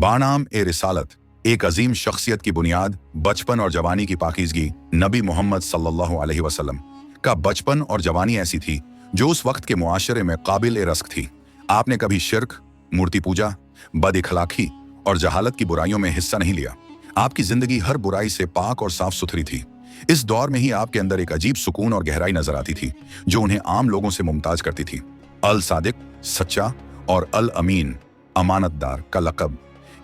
बानाम ए रिसालत, एक अजीम शख्सियत की बुनियाद, बचपन और जवानी की पाकीज़गी। नबी मोहम्मद सल्लल्लाहु अलैहि वसल्लम का बचपन और जवानी ऐसी थी जो उस वक्त के मुआशरे में काबिल-ए-रस्क थी। आपने कभी शिर्क, मूर्ति पूजा, बद-इखलाकी और जहालत की बुराइयों में हिस्सा नहीं लिया। आपकी जिंदगी हर बुराई से पाक और साफ सुथरी थी। इस दौर में ही आपके अंदर एक अजीब सुकून और गहराई नजर आती थी जो उन्हें आम लोगों से मुमताज करती थी। अल सादिक, सच्चा, और अल अमीन, अमानतदार का लक़ब,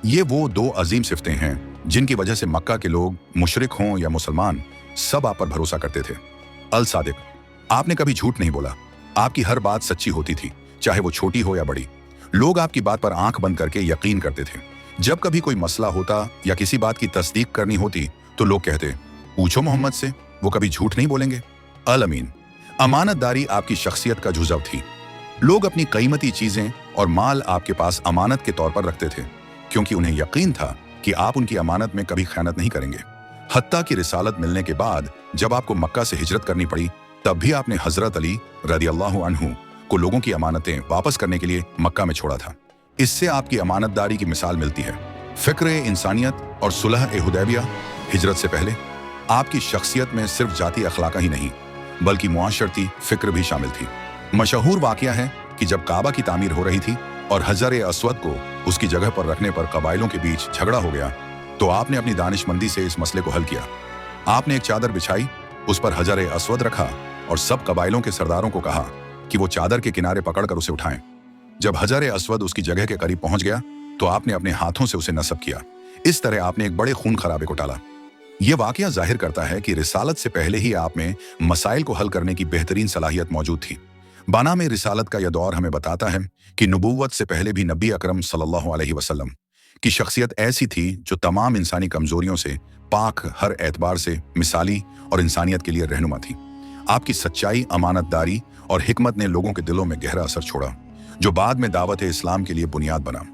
ये वो दो अजीम सिफतें हैं जिनकी वजह से मक्का के लोग, मुशरिक हों या मुसलमान, सब आप पर भरोसा करते थे। अल सादिक, आपने कभी झूठ नहीं बोला। आपकी हर बात सच्ची होती थी, चाहे वो छोटी हो या बड़ी। लोग आपकी बात पर आंख बंद करके यकीन करते थे। जब कभी कोई मसला होता या किसी बात की तस्दीक करनी होती तो लोग कहते, पूछो मोहम्मद से, वो कभी झूठ नहीं बोलेंगे। अल अमीन, अमानतदारी आपकी शख्सियत का जुज़व थी। लोग अपनी कीमती चीजें और माल आपके पास अमानत के तौर पर रखते थे क्योंकि उन्हें यकीन था कि आप उनकी अमानत में कभी खयानत नहीं करेंगे। हत्ता की रिसालत मिलने के बाद जब आपको मक्का से हिजरत करनी पड़ी, तब भी आपने हजरत अली रदियल्लाहु अन्हु को लोगों की अमानतें वापस करने के लिए मक्का में छोड़ा था। इससे आपकी अमानतदारी की मिसाल मिलती है। फिक्र इंसानियत और सुलह-ए-हुदैबिया, हिजरत से पहले आपकी शख्सियत में सिर्फ जाती अखलाका ही नहीं बल्कि मुआशरती फिक्र भी शामिल थी। मशहूर वाक़या है कि जब काबा की तामीर हो रही थी और हजर-ए-अस्वद को उसकी जगह पर रखने पर कबाइलों के बीच झगड़ा हो गया, तो आपने अपनी दानिशमंदी से इस मसले को हल किया। आपने एक चादर बिछाई, उस पर हजर-ए-अस्वद रखा और सब कबाइलों के सरदारों को कहा कि वो चादर के किनारे पकड़कर उसे उठाएं। जब हजर-ए-अस्वद उसकी जगह के करीब पहुंच गया तो आपने अपने हाथों से उसे नस्ब किया। इस तरह आपने एक बड़े खून खराबे को टाला। यह वाकया जाहिर करता है कि रिसालत से पहले ही आप में मसाइल को हल करने की बेहतरीन सलाहियत मौजूद थी। बाना में रिसालत का यह दौर हमें बताता है कि नबूवत से पहले भी नबी अकरम सल्लल्लाहु अलैहि वसल्लम की शख्सियत ऐसी थी जो तमाम इंसानी कमजोरियों से पाक, हर एतबार से मिसाली और इंसानियत के लिए रहनुमा थी। आपकी सच्चाई, अमानतदारी और हिकमत ने लोगों के दिलों में गहरा असर छोड़ा जो बाद में दावत-ए-इस्लाम के लिए बुनियाद बना।